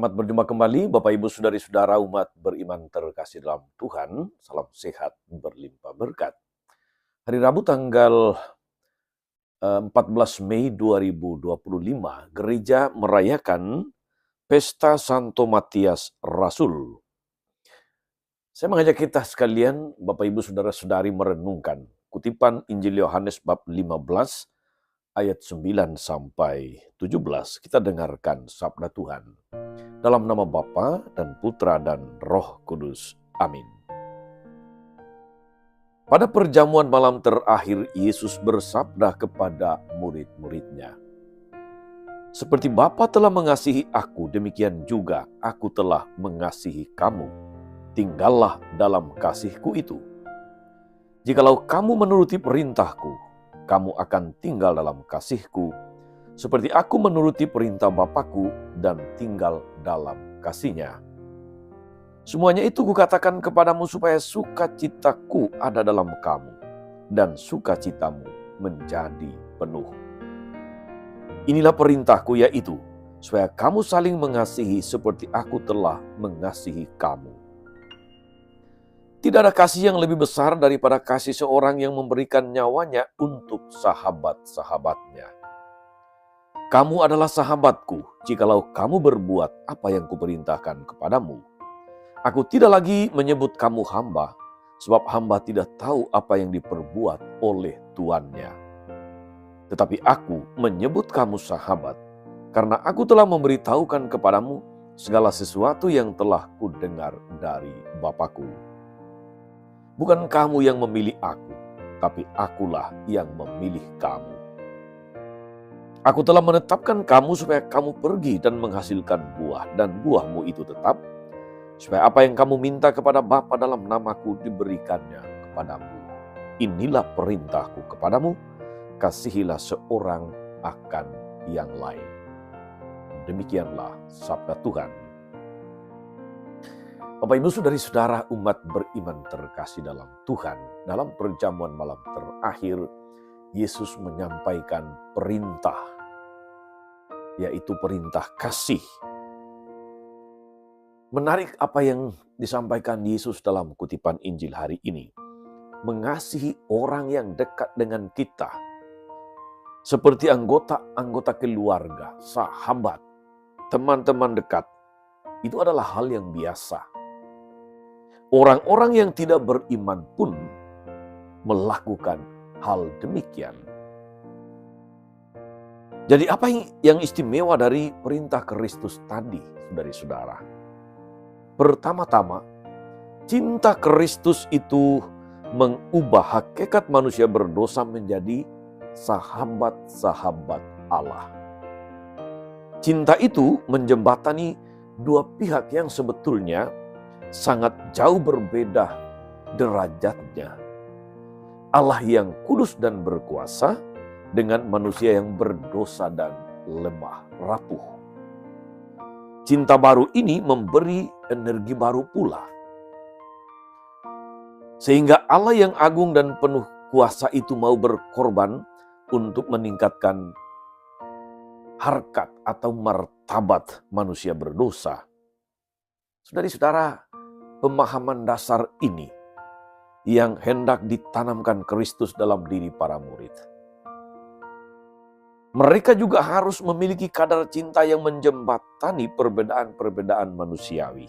Selamat berjumpa kembali Bapak Ibu Saudari-saudara umat beriman terkasih dalam Tuhan. Salam sehat berlimpah berkat. Hari Rabu tanggal 14 Mei 2025, gereja merayakan Pesta Santo Matias Rasul. Saya mengajak kita sekalian, Bapak Ibu Saudara-saudari, merenungkan kutipan Injil Yohanes bab 15 ayat 9 sampai 17. Kita dengarkan sabda Tuhan. Dalam nama Bapa dan Putra dan Roh Kudus. Amin. Pada perjamuan malam terakhir, Yesus bersabda kepada murid-muridnya, "Seperti Bapa telah mengasihi aku, demikian juga aku telah mengasihi kamu. Tinggallah dalam kasih-Ku itu. Jikalau kamu menuruti perintah-Ku, kamu akan tinggal dalam kasih-Ku, seperti aku menuruti perintah Bapa-Ku dan tinggal dalam kasih-Nya. Semuanya itu Kukatakan kepadamu supaya sukacita-Ku ada dalam kamu, dan sukacitamu menjadi penuh. Inilah perintah-Ku, yaitu supaya kamu saling mengasihi seperti aku telah mengasihi kamu. Tidak ada kasih yang lebih besar daripada kasih seorang yang memberikan nyawanya untuk sahabat-sahabatnya. Kamu adalah sahabat-Ku, jikalau kamu berbuat apa yang Kuperintahkan kepadamu. Aku tidak lagi menyebut kamu hamba, sebab hamba tidak tahu apa yang diperbuat oleh tuannya. Tetapi aku menyebut kamu sahabat, karena aku telah memberitahukan kepadamu segala sesuatu yang telah Kudengar dari Bapa-Ku. Bukan kamu yang memilih aku, tapi akulah yang memilih kamu. Aku telah menetapkan kamu supaya kamu pergi dan menghasilkan buah, dan buahmu itu tetap, supaya apa yang kamu minta kepada Bapa dalam nama-Ku diberikannya kepadamu. Inilah perintah-Ku kepadamu, kasihilah seorang akan yang lain." Demikianlah sabda Tuhan. Bapak Ibu Saudari-saudara umat beriman terkasih dalam Tuhan, dalam perjamuan malam terakhir, Yesus menyampaikan perintah, yaitu perintah kasih. Menarik apa yang disampaikan Yesus dalam kutipan Injil hari ini. Mengasihi orang yang dekat dengan kita, seperti anggota keluarga, sahabat, teman-teman dekat. Itu adalah hal yang biasa. Orang-orang yang tidak beriman pun melakukan hal demikian. Jadi apa yang istimewa dari perintah Kristus tadi, saudari-saudara? Pertama-tama, cinta Kristus itu mengubah hakikat manusia berdosa menjadi sahabat-sahabat Allah. Cinta itu menjembatani dua pihak yang sebetulnya sangat jauh berbeda derajatnya. Allah yang kudus dan berkuasa dengan manusia yang berdosa dan lemah rapuh. Cinta baru ini memberi energi baru pula. Sehingga Allah yang agung dan penuh kuasa itu mau berkorban untuk meningkatkan harkat atau martabat manusia berdosa. Saudari-saudara, pemahaman dasar ini yang hendak ditanamkan Kristus dalam diri para murid. Mereka juga harus memiliki kadar cinta yang menjembatani perbedaan-perbedaan manusiawi.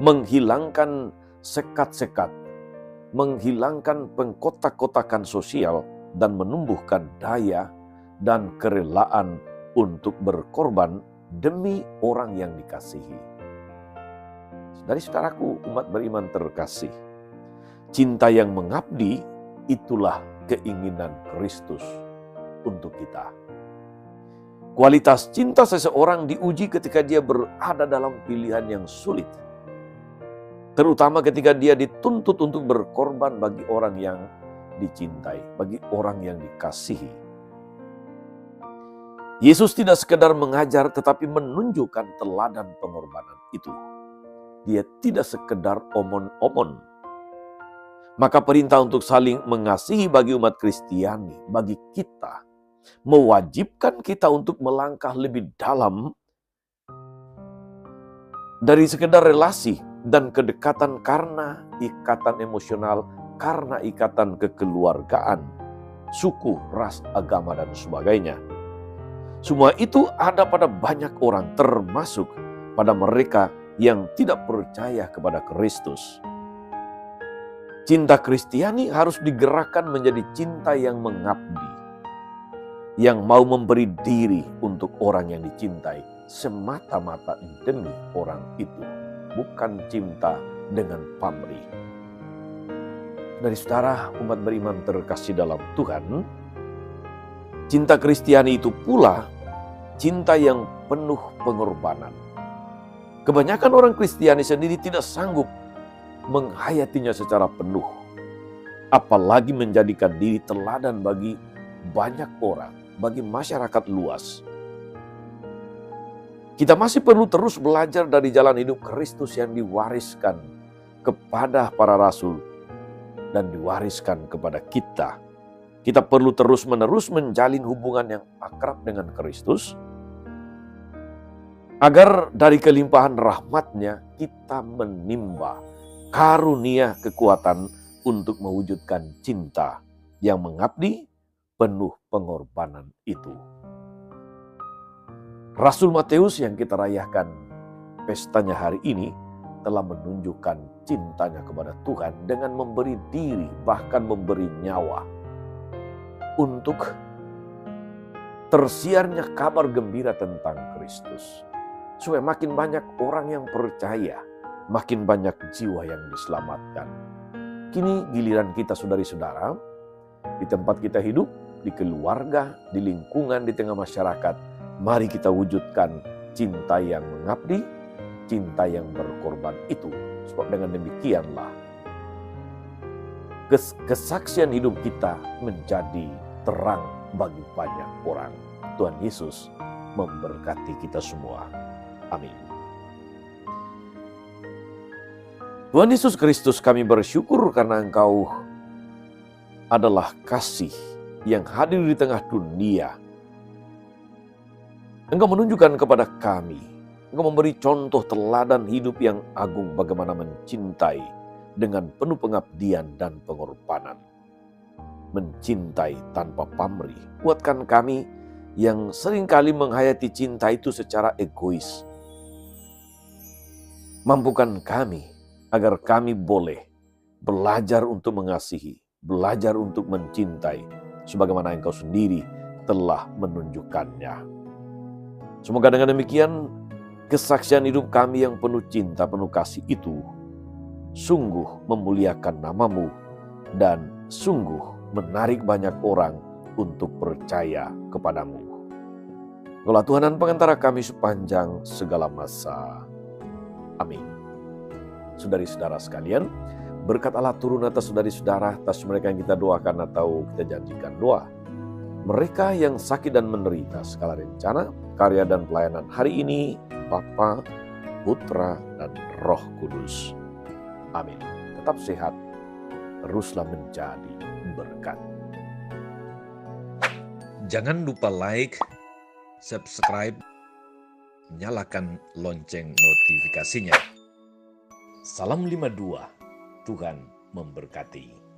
Menghilangkan sekat-sekat, menghilangkan pengkotak-kotakan sosial, dan menumbuhkan daya dan kerelaan untuk berkorban demi orang yang dikasihi. Dari saudaraku umat beriman terkasih, cinta yang mengabdi itulah keinginan Kristus untuk kita. Kualitas cinta seseorang diuji ketika dia berada dalam pilihan yang sulit. Terutama ketika dia dituntut untuk berkorban bagi orang yang dicintai, bagi orang yang dikasihi. Yesus tidak sekedar mengajar tetapi menunjukkan teladan pengorbanan itu. Dia tidak sekedar omon-omon. Maka perintah untuk saling mengasihi bagi umat Kristiani, bagi kita, mewajibkan kita untuk melangkah lebih dalam dari sekedar relasi dan kedekatan karena ikatan emosional, karena ikatan kekeluargaan, suku, ras, agama, dan sebagainya. Semua itu ada pada banyak orang, termasuk pada mereka yang tidak percaya kepada Kristus. Cinta Kristiani harus digerakkan menjadi cinta yang mengabdi, yang mau memberi diri untuk orang yang dicintai semata-mata demi orang itu, bukan cinta dengan pamrih. Dari saudara umat beriman terkasih dalam Tuhan, cinta Kristiani itu pula cinta yang penuh pengorbanan. Kebanyakan orang Kristiani sendiri tidak sanggup menghayatinya secara penuh, apalagi menjadikan diri teladan bagi banyak orang, bagi masyarakat luas. Kita masih perlu terus belajar dari jalan hidup Kristus yang diwariskan kepada para rasul dan diwariskan kepada kita. Kita perlu terus-menerus menjalin hubungan yang akrab dengan Kristus, agar dari kelimpahan rahmat-Nya kita menimba karunia kekuatan untuk mewujudkan cinta yang mengabdi penuh pengorbanan itu. Rasul Matius yang kita rayakan pestanya hari ini telah menunjukkan cintanya kepada Tuhan dengan memberi diri, bahkan memberi nyawa, untuk tersiarnya kabar gembira tentang Kristus. Supaya makin banyak orang yang percaya, makin banyak jiwa yang diselamatkan. Kini giliran kita saudari-saudara, di tempat kita hidup, di keluarga, di lingkungan, di tengah masyarakat, mari kita wujudkan cinta yang mengabdi, cinta yang berkorban itu. Sebab dengan demikianlah kesaksian hidup kita menjadi terang bagi banyak orang. Tuhan Yesus memberkati kita semua. Amin. Tuhan Yesus Kristus, kami bersyukur karena Engkau adalah kasih yang hadir di tengah dunia. Engkau menunjukkan kepada kami, Engkau memberi contoh teladan hidup yang agung bagaimana mencintai dengan penuh pengabdian dan pengorbanan. Mencintai tanpa pamrih. Kuatkan kami yang seringkali menghayati cinta itu secara egois. Mampukan kami agar kami boleh belajar untuk mengasihi, belajar untuk mencintai, sebagaimana Engkau sendiri telah menunjukkannya. Semoga dengan demikian, kesaksian hidup kami yang penuh cinta, penuh kasih itu, sungguh memuliakan nama-Mu, dan sungguh menarik banyak orang untuk percaya kepadamu. Engkaulah Tuhan dan pengantara kami sepanjang segala masa. Amin. Saudari-saudara sekalian, berkat Allah turun atas saudari-saudara, atas mereka yang kita doakan atau kita janjikan doa. Mereka yang sakit dan menderita segala rencana, karya dan pelayanan hari ini, Bapa, Putra, dan Roh Kudus. Amin. Tetap sehat, teruslah menjadi berkat. Jangan lupa like, subscribe, nyalakan lonceng notifikasinya. Salam 52, Tuhan memberkati.